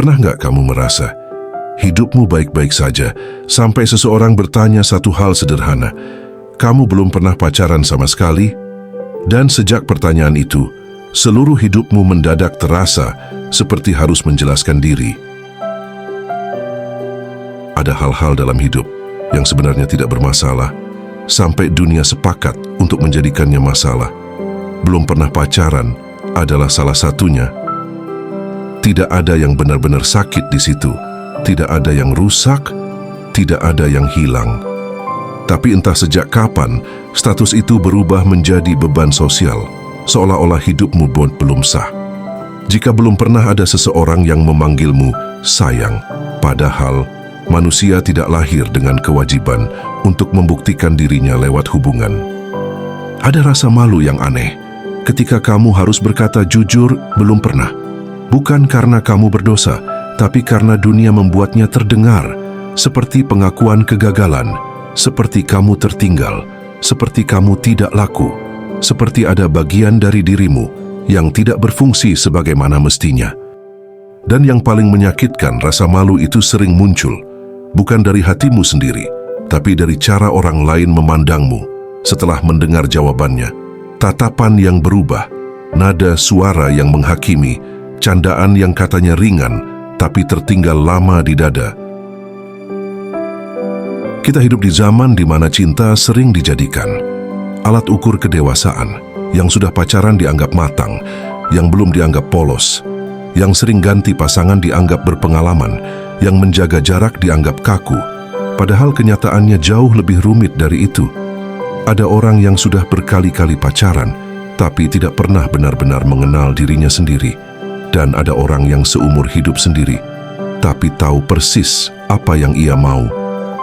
Pernah nggak kamu merasa hidupmu baik-baik saja sampai seseorang bertanya satu hal sederhana, kamu belum pernah pacaran sama sekali? Dan sejak pertanyaan itu, seluruh hidupmu mendadak terasa seperti harus menjelaskan diri. Ada hal-hal dalam hidup yang sebenarnya tidak bermasalah, sampai dunia sepakat untuk menjadikannya masalah. Belum pernah pacaran adalah salah satunya. Tidak ada yang benar-benar sakit di situ, tidak ada yang rusak, tidak ada yang hilang. Tapi entah sejak kapan, status itu berubah menjadi beban sosial, seolah-olah hidupmu belum sah. Jika belum pernah ada seseorang yang memanggilmu sayang, padahal manusia tidak lahir dengan kewajiban untuk membuktikan dirinya lewat hubungan. Ada rasa malu yang aneh ketika kamu harus berkata jujur belum pernah. Bukan karena kamu berdosa, tapi karena dunia membuatnya terdengar seperti pengakuan kegagalan, seperti kamu tertinggal, seperti kamu tidak laku, seperti ada bagian dari dirimu yang tidak berfungsi sebagaimana mestinya. Dan yang paling menyakitkan, rasa malu itu sering muncul bukan dari hatimu sendiri, tapi dari cara orang lain memandangmu setelah mendengar jawabannya. Tatapan yang berubah, nada suara yang menghakimi, candaan yang katanya ringan, tapi tertinggal lama di dada. Kita hidup di zaman di mana cinta sering dijadikan alat ukur kedewasaan. Yang sudah pacaran dianggap matang, yang belum dianggap polos, yang sering ganti pasangan dianggap berpengalaman, yang menjaga jarak dianggap kaku. Padahal kenyataannya jauh lebih rumit dari itu. Ada orang yang sudah berkali-kali pacaran, tapi tidak pernah benar-benar mengenal dirinya sendiri. Dan ada orang yang seumur hidup sendiri, tapi tahu persis apa yang ia mau,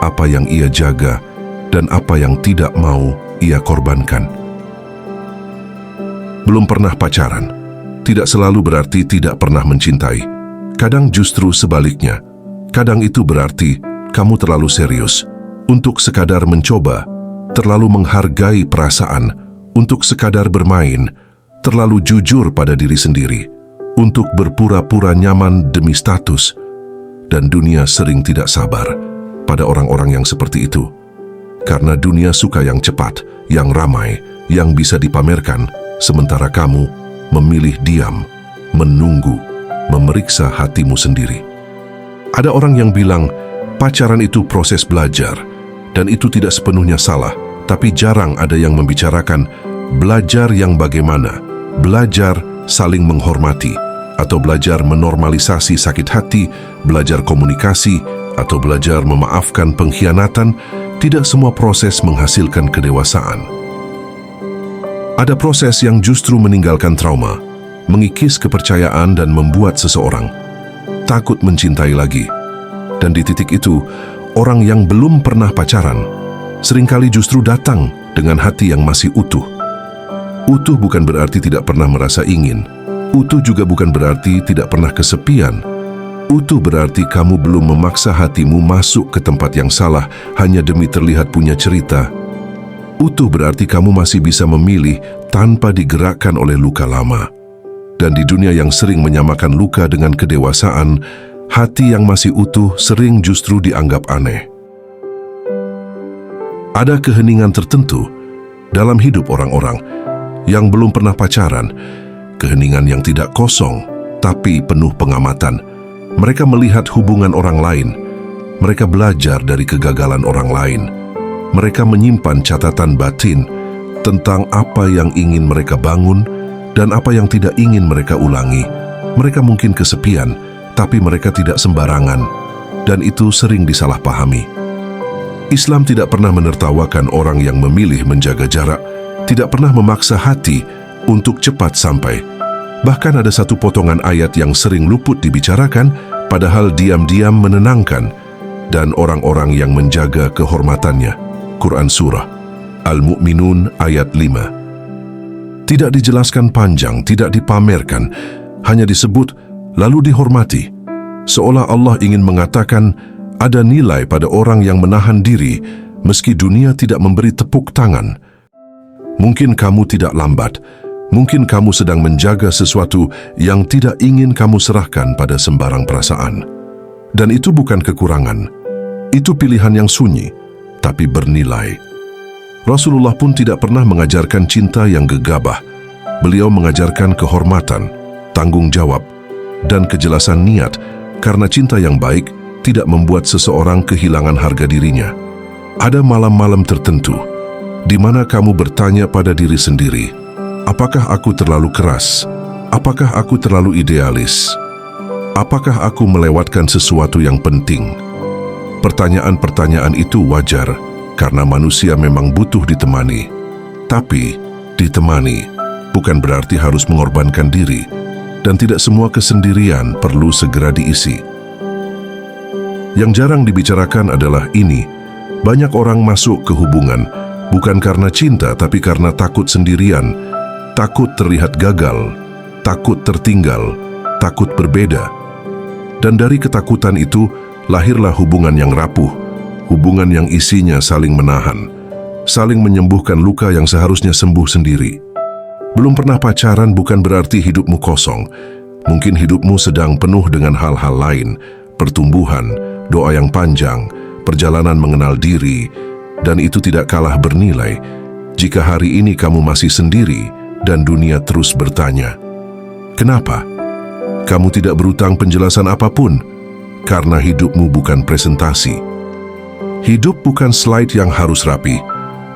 apa yang ia jaga, dan apa yang tidak mau ia korbankan. Belum pernah pacaran tidak selalu berarti tidak pernah mencintai. Kadang justru sebaliknya. Kadang itu berarti kamu terlalu serius untuk sekadar mencoba, terlalu menghargai perasaan untuk sekadar bermain, terlalu jujur pada diri sendiri untuk berpura-pura nyaman demi status. Dan dunia sering tidak sabar pada orang-orang yang seperti itu. Karena dunia suka yang cepat, yang ramai, yang bisa dipamerkan, sementara kamu memilih diam, menunggu, memeriksa hatimu sendiri. Ada orang yang bilang pacaran itu proses belajar, dan itu tidak sepenuhnya salah, tapi jarang ada yang membicarakan belajar yang bagaimana, belajar saling menghormati, atau belajar menormalisasi sakit hati, belajar komunikasi, atau belajar memaafkan pengkhianatan. Tidak semua proses menghasilkan kedewasaan. Ada proses yang justru meninggalkan trauma, mengikis kepercayaan dan membuat seseorang takut mencintai lagi. Dan di titik itu, orang yang belum pernah pacaran seringkali justru datang dengan hati yang masih utuh. Utuh bukan berarti tidak pernah merasa ingin. Utuh juga bukan berarti tidak pernah kesepian. Utuh berarti kamu belum memaksa hatimu masuk ke tempat yang salah hanya demi terlihat punya cerita. Utuh berarti kamu masih bisa memilih tanpa digerakkan oleh luka lama. Dan di dunia yang sering menyamakan luka dengan kedewasaan, hati yang masih utuh sering justru dianggap aneh. Ada keheningan tertentu dalam hidup orang-orang yang belum pernah pacaran, keheningan yang tidak kosong, tapi penuh pengamatan. Mereka melihat hubungan orang lain, mereka belajar dari kegagalan orang lain. Mereka menyimpan catatan batin tentang apa yang ingin mereka bangun dan apa yang tidak ingin mereka ulangi. Mereka mungkin kesepian, tapi mereka tidak sembarangan, dan itu sering disalahpahami. Islam tidak pernah menertawakan orang yang memilih menjaga jarak, tidak pernah memaksa hati untuk cepat sampai. Bahkan ada satu potongan ayat yang sering luput dibicarakan, padahal diam-diam menenangkan, dan orang-orang yang menjaga kehormatannya. Quran Surah Al-Mu'minun ayat 5. Tidak dijelaskan panjang, tidak dipamerkan, hanya disebut lalu dihormati. Seolah Allah ingin mengatakan ada nilai pada orang yang menahan diri meski dunia tidak memberi tepuk tangan. Mungkin kamu tidak lambat, Mungkin kamu sedang menjaga sesuatu yang tidak ingin kamu serahkan pada sembarang perasaan. Dan itu bukan kekurangan. Itu pilihan yang sunyi, tapi bernilai. Rasulullah pun tidak pernah mengajarkan cinta yang gegabah. Beliau mengajarkan kehormatan, tanggung jawab, dan kejelasan niat, karena cinta yang baik tidak membuat seseorang kehilangan harga dirinya. Ada malam-malam tertentu di mana kamu bertanya pada diri sendiri, apakah aku terlalu keras? Apakah aku terlalu idealis? Apakah aku melewatkan sesuatu yang penting? Pertanyaan-pertanyaan itu wajar karena manusia memang butuh ditemani. Tapi ditemani bukan berarti harus mengorbankan diri, dan tidak semua kesendirian perlu segera diisi. Yang jarang dibicarakan adalah ini: banyak orang masuk ke hubungan bukan karena cinta, tapi karena takut sendirian, takut terlihat gagal, takut tertinggal, takut berbeda. Dan dari ketakutan itu lahirlah hubungan yang rapuh, hubungan yang isinya saling menahan, saling menyembuhkan luka yang seharusnya sembuh sendiri. Belum pernah pacaran bukan berarti hidupmu kosong. Mungkin hidupmu sedang penuh dengan hal-hal lain, pertumbuhan, doa yang panjang, perjalanan mengenal diri, dan itu tidak kalah bernilai jika hari ini kamu masih sendiri dan dunia terus bertanya, kenapa? Kamu tidak berutang penjelasan apapun, karena hidupmu bukan presentasi. Hidup bukan slide yang harus rapi,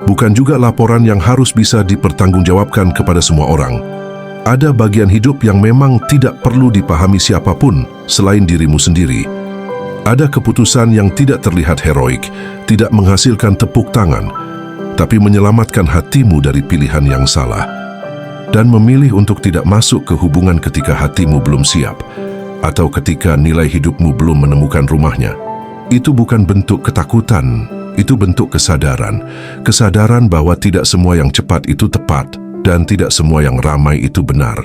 bukan juga laporan yang harus bisa dipertanggungjawabkan kepada semua orang. Ada bagian hidup yang memang tidak perlu dipahami siapapun selain dirimu sendiri. Ada keputusan yang tidak terlihat heroik, tidak menghasilkan tepuk tangan, tapi menyelamatkan hatimu dari pilihan yang salah. Dan memilih untuk tidak masuk ke hubungan ketika hatimu belum siap, atau ketika nilai hidupmu belum menemukan rumahnya. Itu bukan bentuk ketakutan, itu bentuk kesadaran. Kesadaran bahwa tidak semua yang cepat itu tepat, dan tidak semua yang ramai itu benar.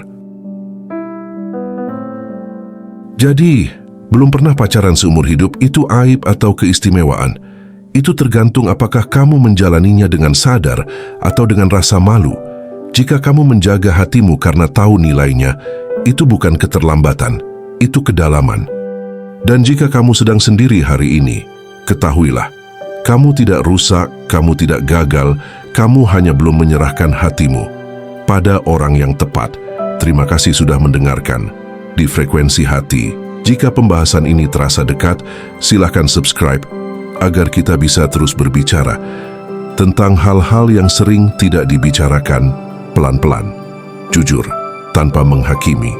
Jadi, belum pernah pacaran seumur hidup itu aib atau keistimewaan. Itu tergantung apakah kamu menjalaninya dengan sadar atau dengan rasa malu. Jika kamu menjaga hatimu karena tahu nilainya, itu bukan keterlambatan, itu kedalaman. Dan jika kamu sedang sendiri hari ini, ketahuilah, kamu tidak rusak, kamu tidak gagal, kamu hanya belum menyerahkan hatimu pada orang yang tepat. Terima kasih sudah mendengarkan di Frekuensi Hati. Jika pembahasan ini terasa dekat, silakan subscribe agar kita bisa terus berbicara tentang hal-hal yang sering tidak dibicarakan, pelan-pelan, jujur, tanpa menghakimi.